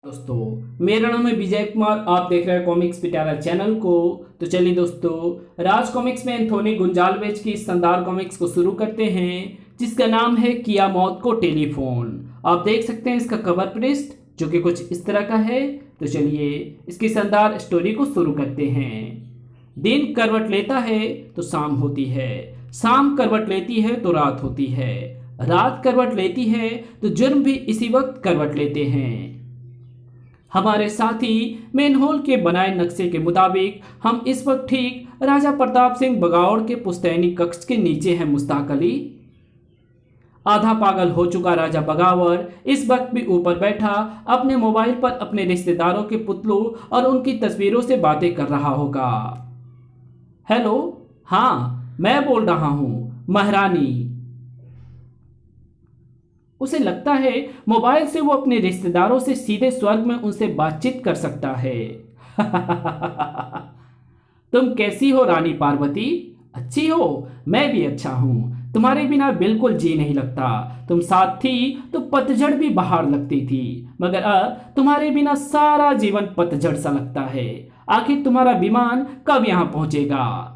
दोस्तों, मेरा नाम है विजय कुमार। आप देख रहे हैं कॉमिक्स पिटारा चैनल को। तो चलिए दोस्तों, राज कॉमिक्स में एंथोनी गुंजाल्वेज की इस शानदार कॉमिक्स को शुरू करते हैं, जिसका नाम है किया मौत को टेलीफोन। आप देख सकते हैं इसका कवर पृष्ठ, जो कि कुछ इस तरह का है। तो चलिए इसकी शानदार स्टोरी को शुरू करते हैं। दिन करवट लेता है तो शाम होती है, शाम करवट लेती है तो रात होती है, रात करवट लेती है तो जुर्म भी इसी वक्त करवट लेते हैं। हमारे साथी मेनहोल के बनाए नक्शे के मुताबिक हम इस वक्त ठीक राजा प्रताप सिंह बगावड़ के पुश्तैनी कक्ष के नीचे हैं। मुश्ताक अली, आधा पागल हो चुका राजा बगावड़, इस वक्त भी ऊपर बैठा अपने मोबाइल पर अपने रिश्तेदारों के पुतलों और उनकी तस्वीरों से बातें कर रहा होगा। हेलो, हाँ मैं बोल रहा हूं, महारानी। उसे लगता है मोबाइल से वो अपने रिश्तेदारों से सीधे स्वर्ग में उनसे बातचीत कर सकता है। तुम कैसी हो रानी पार्वती? अच्छी हो? मैं भी अच्छा हूं। तुम्हारे बिना बिल्कुल जी नहीं लगता। तुम साथ थी तो पतझड़ भी बाहर लगती थी, मगर अब तुम्हारे बिना सारा जीवन पतझड़ सा लगता है। आखिर तुम्हारा विमान कब यहां पहुंचेगा?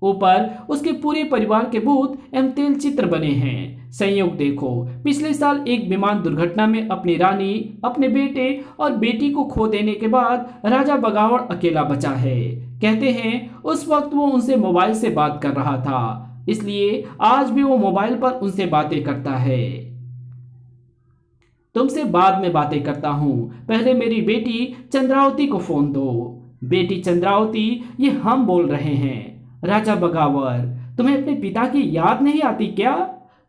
ऊपर उसके पूरे परिवार के भूत एवं तेल चित्र बने हैं। संयोग देखो, पिछले साल एक विमान दुर्घटना में अपनी रानी, अपने बेटे और बेटी को खो देने के बाद राजा बगावड़ अकेला बचा है। कहते हैं उस वक्त वो उनसे मोबाइल से बात कर रहा था, इसलिए आज भी वो मोबाइल पर उनसे बातें करता है। तुमसे बाद में बातें करता हूँ, पहले मेरी बेटी चंद्रावती को फोन दो। बेटी चंद्रावती, ये हम बोल रहे हैं। राजा बगावड़, तुम्हें अपने पिता की याद नहीं आती क्या?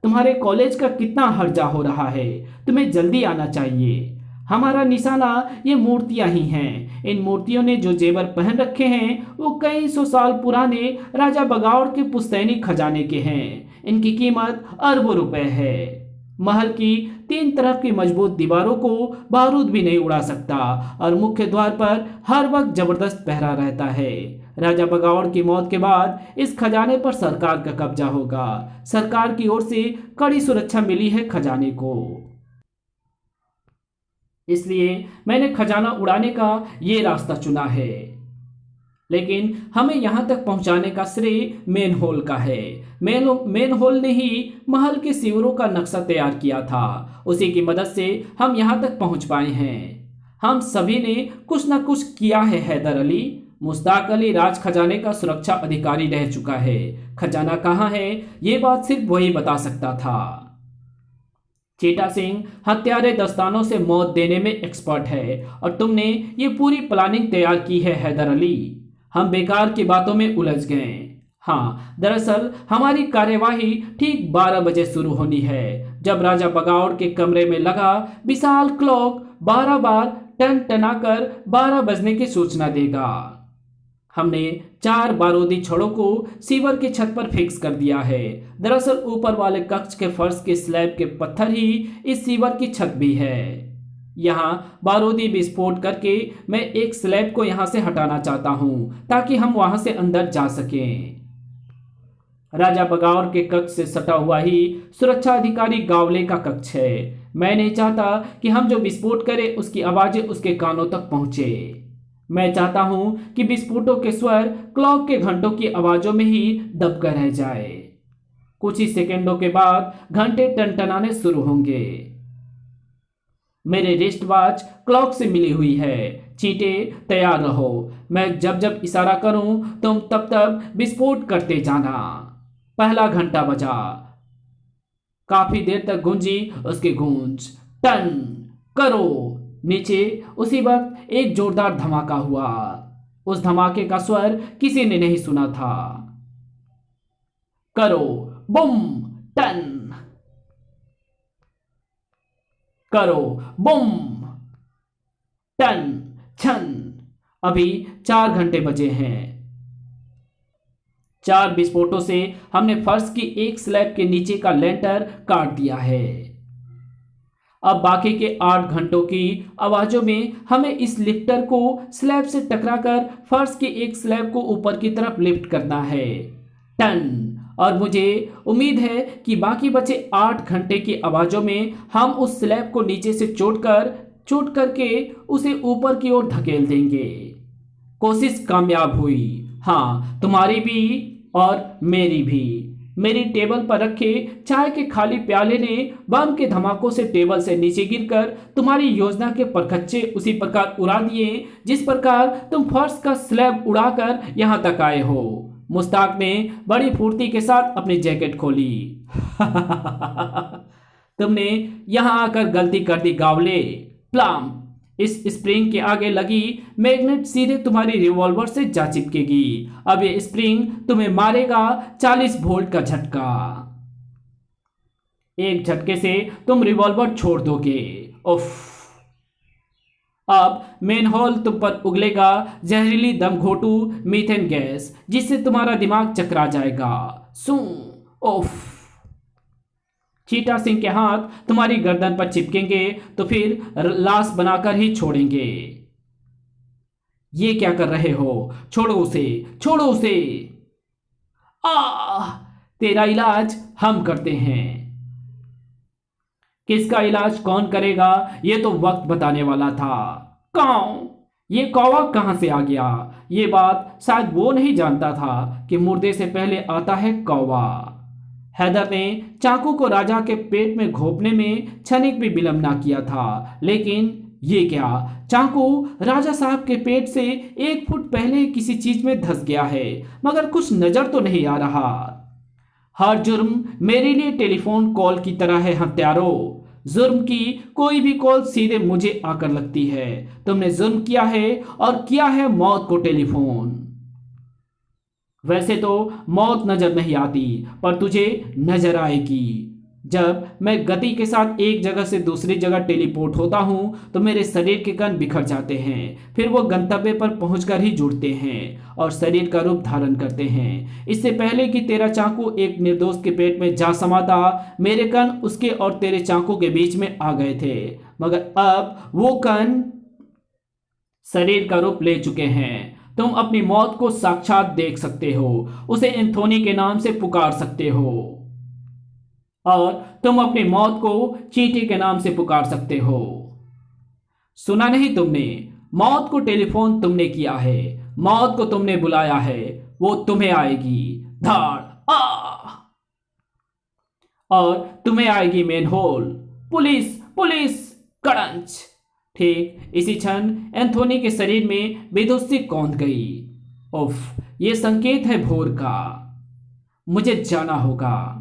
तुम्हारे कॉलेज का कितना हर्जा हो रहा है, तुम्हें जल्दी आना चाहिए। हमारा निशाना ये मूर्तियां ही हैं। इन मूर्तियों ने जो जेवर पहन रखे हैं वो कई सौ साल पुराने राजा बगावड़ के पुश्तैनी खजाने के हैं। इनकी कीमत अरबों रुपए है। महल की 3 तरफ की मजबूत दीवारों को बारूद भी नहीं उड़ा सकता और मुख्य द्वार पर हर वक्त जबरदस्त पहरा रहता है। राजा बगावड़ की मौत के बाद इस खजाने पर सरकार का कब्जा होगा। सरकार की ओर से कड़ी सुरक्षा मिली है खजाने को, इसलिए मैंने खजाना उड़ाने का ये रास्ता चुना है। लेकिन हमें यहां तक पहुंचाने का श्रेय मेनहोल का है। मेनहोल ने ही महल के सिवरों का नक्शा तैयार किया था। उसी की मदद से हम यहां तक पहुंच पाए हैं। हम सभी ने कुछ न कुछ किया है। हैदर अली, मुश्ताक अली राज खजाने का सुरक्षा अधिकारी रह चुका है। खजाना कहाँ है, ये बात सिर्फ वही बता सकता था। चेटा सिंह हत्यारे दस्तानों से मौत देने में एक्सपर्ट है और तुमने ये पूरी प्लानिंग तैयार की है। हैदर अली, हम बेकार की बातों में उलझ गए। हाँ, दरअसल हमारी कार्यवाही ठीक 12 बजे शुरू होनी है, जब राजा बगावड़ के कमरे में लगा विशाल क्लॉक 12 बार टन टनाकर 12 बजने की सूचना देगा। हमने 4 बारूदी छड़ों को सीवर की छत पर फिक्स कर दिया है। दरअसल ऊपर वाले कक्ष के फर्श के स्लैब के पत्थर ही इस सीवर की छत भी है। यहाँ बारूदी विस्फोट करके मैं एक स्लैब को यहाँ से हटाना चाहता हूँ, ताकि हम वहां से अंदर जा सकें। राजा बगावड़ के कक्ष से सटा हुआ ही सुरक्षा अधिकारी गावले का कक्ष है। मैं नहीं चाहता कि हम जो विस्फोट करें उसकी आवाजें उसके कानों तक पहुंचे। मैं चाहता हूं कि विस्फोटों के स्वर क्लॉक के घंटों की आवाजों में ही दबकर रह जाए। कुछ ही सेकंडों के बाद घंटे टनटनाने शुरू होंगे। मेरे रिस्ट वॉच क्लॉक से मिली हुई है। चींटे तैयार रहो। मैं जब जब इशारा करूं तुम तब तब विस्फोट करते जाना। पहला घंटा बजा। काफी देर तक गूंजी उसकी गूंज। टन करो। नीचे उसी वक्त एक जोरदार धमाका हुआ। उस धमाके का स्वर किसी ने नहीं सुना था। करो। बुम। टन करो। बुम। टन छन। अभी 4 घंटे बजे हैं। 4 विस्फोटों से हमने फर्श की एक स्लैब के नीचे का लेंटर काट दिया है। अब बाकी के 8 घंटों की आवाजों में हमें इस लिफ्टर को स्लैब से टकराकर फर्श की एक स्लैब को ऊपर की तरफ लिफ्ट करना है। टन। और मुझे उम्मीद है कि बाकी बचे 8 घंटे की आवाजों में हम उस स्लैब को नीचे से चोट करके उसे ऊपर की ओर धकेल देंगे। कोशिश कामयाब हुई, हाँ तुम्हारी भी और मेरी भी। मेरी टेबल पर रखे चाय के खाली प्याले ने बम के धमाकों से टेबल से नीचे गिरकर तुम्हारी योजना के परखच्चे उसी प्रकार उड़ा दिए जिस प्रकार तुम फर्श का स्लैब उड़ाकर यहां तक आए हो। मुस्ताक ने बड़ी फुर्ती के साथ अपनी जैकेट खोली। तुमने यहां आकर गलती कर दी गावले। प्लाम, इस स्प्रिंग के आगे लगी मैग्नेट सीधे तुम्हारी रिवॉल्वर से जा चिपकेगी। अब ये स्प्रिंग तुम्हें मारेगा 40 वोल्ट का झटका। एक झटके से तुम रिवॉल्वर छोड़ दोगे। उफ। अब मेनहोल तुम पर उगलेगा जहरीली दमघोटू मीथेन गैस जिससे तुम्हारा दिमाग चकरा जाएगा। सू। उफ। चीता सिंह के हाथ तुम्हारी गर्दन पर चिपकेंगे तो फिर लाश बनाकर ही छोड़ेंगे। ये क्या कर रहे हो? छोड़ो उसे, छोड़ो उसे। तेरा इलाज हम करते हैं। किसका इलाज कौन करेगा ये तो वक्त बताने वाला था। काऊ, ये कौवा कहां से आ गया? ये बात शायद वो नहीं जानता था कि मुर्दे से पहले आता है कौवा। हैदर ने चाकू को राजा के पेट में घोंपने में क्षणिक भी विलंब ना किया था, लेकिन ये क्या, चाकू राजा साहब के पेट से 1 फुट पहले किसी चीज में धंस गया है, मगर कुछ नजर तो नहीं आ रहा। हर जुर्म मेरे लिए टेलीफोन कॉल की तरह है हत्यारों। जुर्म की कोई भी कॉल सीधे मुझे आकर लगती है। तुमने जुर्म किया है और किया है मौत को टेलीफोन। वैसे तो मौत नजर नहीं आती, पर तुझे नजर आएगी। जब मैं गति के साथ एक जगह से दूसरी जगह टेलीपोर्ट होता हूं तो मेरे शरीर के कण बिखर जाते हैं, फिर वो गंतव्य पर पहुंचकर ही जुड़ते हैं और शरीर का रूप धारण करते हैं। इससे पहले कि तेरा चाकू एक निर्दोष के पेट में जा समाता, मेरे कण उसके और तेरे चाकू के बीच में आ गए थे, मगर अब वो कण शरीर का रूप ले चुके हैं। तुम अपनी मौत को साक्षात देख सकते हो, उसे एंथोनी के नाम से पुकार सकते हो, और तुम अपनी मौत को चींटी के नाम से पुकार सकते हो। सुना नहीं तुमने? मौत को टेलीफोन तुमने किया है, मौत को तुमने बुलाया है, वो तुम्हें आएगी। धाड़ आ, और तुम्हें आएगी मेनहोल। Police, police, कड़ंच। ठीक इसी क्षण एंथोनी के शरीर में बेदोस्ती कौंध गई। उफ, ये संकेत है भोर का। मुझे जाना होगा।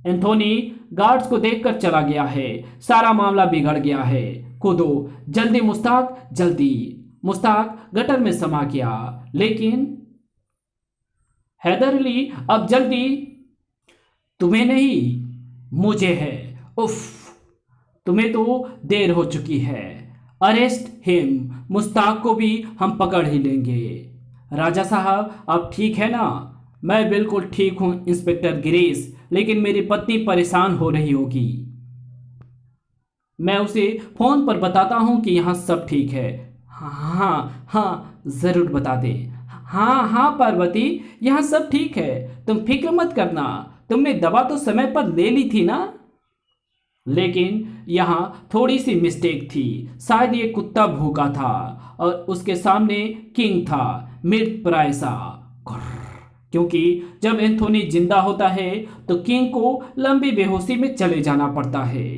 एंथोनी गार्ड्स को देखकर चला गया है। सारा मामला बिगड़ गया है। कूदो जल्दी मुस्ताक, जल्दी। मुस्ताक गटर में समा गया, लेकिन हैदर अली अब जल्दी। तुम्हें नहीं, मुझे है। उफ, तुम्हें तो देर हो चुकी है। अरेस्ट हिम, मुस्ताक को भी हम पकड़ ही लेंगे। राजा साहब अब ठीक है ना? मैं बिल्कुल ठीक हूं इंस्पेक्टर गिरीश, लेकिन मेरी पत्नी परेशान हो रही होगी। मैं उसे फोन पर बताता हूं कि यहाँ सब ठीक है। हाँ हाँ जरूर बता दे। हाँ हाँ पार्वती, यहाँ सब ठीक है, तुम फिक्र मत करना। तुमने दवा तो समय पर ले ली थी ना? लेकिन यहाँ थोड़ी सी मिस्टेक थी। शायद ये कुत्ता भूखा था और उसके सामने किंग था, मृत प्राय सा। क्योंकि जब एंथोनी जिंदा होता है तो किंग को लंबी बेहोशी में चले जाना पड़ता है।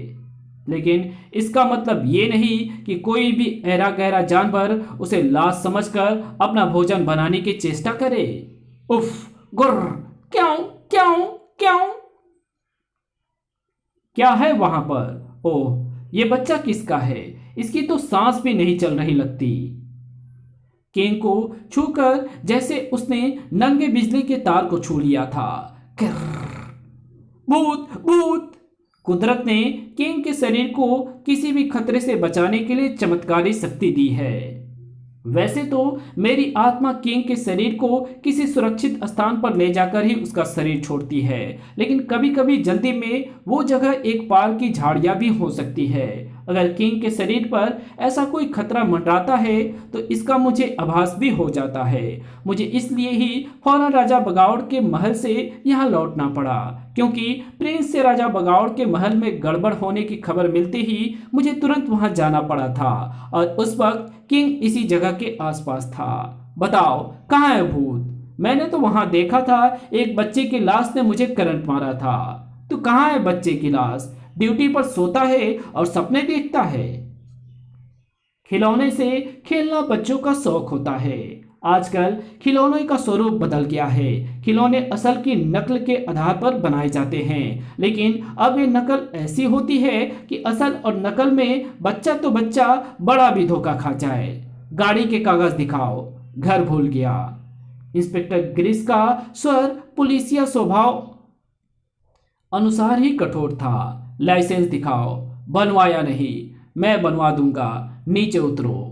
लेकिन इसका मतलब ये नहीं कि कोई भी ऐरा गहरा जानवर उसे लाश समझकर अपना भोजन बनाने की चेष्टा करे। उफ, गुर्र, क्यों क्यों क्यों? क्या है वहां पर? ओह, ये बच्चा किसका है? इसकी तो सांस भी नहीं चल रही लगती। किंग को छूकर जैसे उसने नंगे बिजली के तार को छू लिया था। भूत भूत! कुदरत ने किंग के शरीर को किसी भी खतरे से बचाने के लिए चमत्कारी शक्ति दी है। वैसे तो मेरी आत्मा किंग के शरीर को किसी सुरक्षित स्थान पर ले जाकर ही उसका शरीर छोड़ती है, लेकिन कभी कभी जल्दी में वो जगह एक पार की झाड़ियां भी हो सकती है। अगर किंग के शरीर पर ऐसा कोई खतरा मंडराता है तो इसका मुझे आभास भी हो जाता है। मुझे इसलिए ही फौरन राजा बगावड़ के महल से यहाँ लौटना पड़ा, क्योंकि प्रिंस से राजा बगावड़ के महल में गड़बड़ होने की खबर मिलते ही मुझे तुरंत वहां जाना पड़ा था और उस वक्त किंग इसी जगह के आसपास था। बताओ कहाँ है भूत? मैंने तो वहां देखा था, एक बच्चे की लाश ने मुझे करंट मारा था। तो कहाँ है बच्चे की लाश? ड्यूटी पर सोता है और सपने देखता है। खिलौने से खेलना बच्चों का शौक होता है। आजकल खिलौने का स्वरूप बदल गया है। खिलौने असल की नकल के आधार पर बनाए जाते हैं, लेकिन अब ये नकल ऐसी होती है कि असल और नकल में बच्चा तो बच्चा बड़ा भी धोखा खा जाए। गाड़ी के कागज दिखाओ, घर भूल गया। इंस्पेक्टर गिरीश का स्वर पुलिसिया स्वभाव अनुसार ही कठोर था। लाइसेंस दिखाओ। बनवाया नहीं, मैं बनवा दूंगा, नीचे उतरो।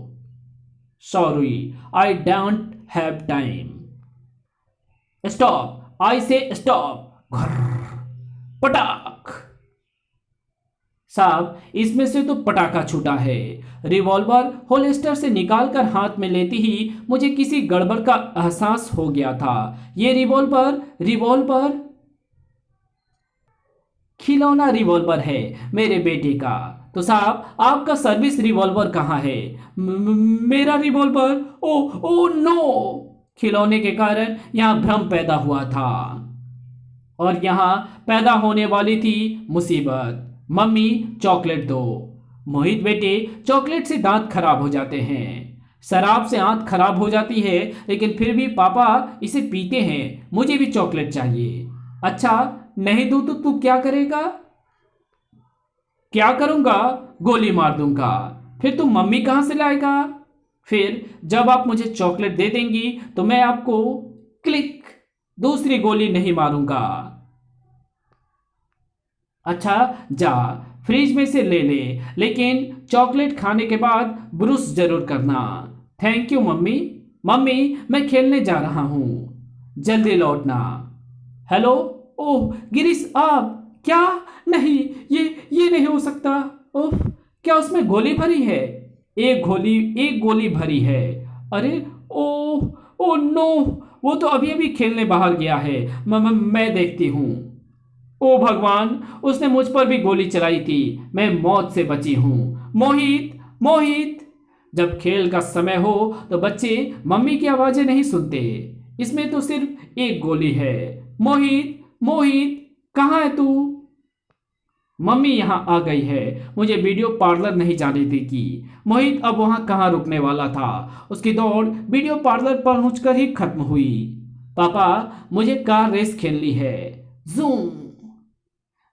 Sorry, I don't have time. Stop, I say stop. पटाख। साहब, इसमें से तो पटाखा छूटा है। रिवॉल्वर होल्स्टर से निकालकर हाथ में लेते ही मुझे किसी गड़बड़ का एहसास हो गया था। ये रिवॉल्वर खिलौना रिवॉल्वर है मेरे बेटे का। तो साहब, आपका सर्विस रिवॉल्वर कहाँ है? मेरा रिवॉल्वर? Oh no! खिलौने के कारण यहाँ भ्रम पैदा हुआ था और यहाँ पैदा होने वाली थी मुसीबत। मम्मी, चॉकलेट दो। मोहित बेटे, चॉकलेट से दांत खराब हो जाते हैं, शराब से आंत खराब हो जाती है, लेकिन फिर भी पापा इसे पीते हैं। मुझे भी चॉकलेट चाहिए। अच्छा, नहीं दूं तो तू क्या करेगा? क्या करूंगा? गोली मार दूंगा। फिर तुम मम्मी कहां से लाएगा? फिर जब आप मुझे चॉकलेट दे देंगी तो मैं आपको क्लिक दूसरी गोली नहीं मारूंगा। अच्छा, जा फ्रिज में से ले ले, लेकिन चॉकलेट खाने के बाद ब्रुश जरूर करना। Thank you mummy. मम्मी, मैं खेलने जा रहा हूं, जल्दी लौटना। हेलो? ओह गिरीश, आप? क्या? नहीं, ये नहीं हो सकता। ओह, क्या उसमें गोली भरी है? एक गोली भरी है। अरे ओह नो, वो तो अभी अभी खेलने बाहर गया है। मैं देखती हूँ। ओ भगवान, उसने मुझ पर भी गोली चलाई थी। मैं मौत से बची हूँ। मोहित! जब खेल का समय हो तो बच्चे मम्मी की आवाजें नहीं सुनते। इसमें तो सिर्फ एक गोली है। मोहित, कहाँ है तू? मम्मी यहाँ आ गई है। मुझे वीडियो पार्लर नहीं जाने देगी। मोहित अब वहाँ कहाँ रुकने वाला था। उसकी दौड़ वीडियो पार्लर पर पहुंचकर ही खत्म हुई। पापा, मुझे कार रेस खेलनी है। जूम।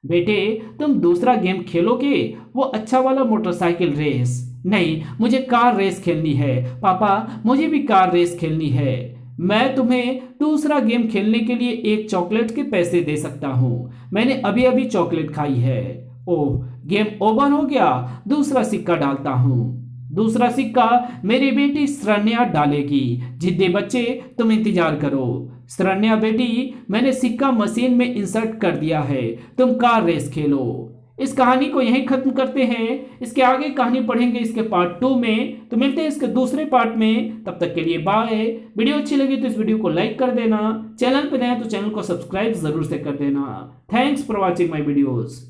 बेटे, तुम दूसरा गेम खेलोगे, वो अच्छा वाला मोटरसाइकिल रेस। नहीं, मुझे कार रेस खेलनी है। पापा, मुझे भी कार रेस खेलनी है। मैं तुम्हें दूसरा गेम खेलने के लिए एक चॉकलेट के पैसे दे सकता हूँ। मैंने अभी अभी चॉकलेट खाई है। ओह, गेम ओवर हो गया। दूसरा सिक्का डालता हूँ। दूसरा सिक्का मेरी बेटी शरण्या डालेगी। जिद्दी बच्चे, तुम इंतजार करो। शरण्या बेटी, मैंने सिक्का मशीन में इंसर्ट कर दिया है। तुम कार रेस खेलो। इस कहानी को यहीं खत्म करते हैं। इसके आगे कहानी पढ़ेंगे इसके पार्ट 2 में। तो मिलते हैं इसके दूसरे पार्ट में। तब तक के लिए बाय। वीडियो अच्छी लगी तो इस वीडियो को लाइक कर देना। चैनल पर नए तो चैनल को सब्सक्राइब जरूर से कर देना। Thanks for watching my videos.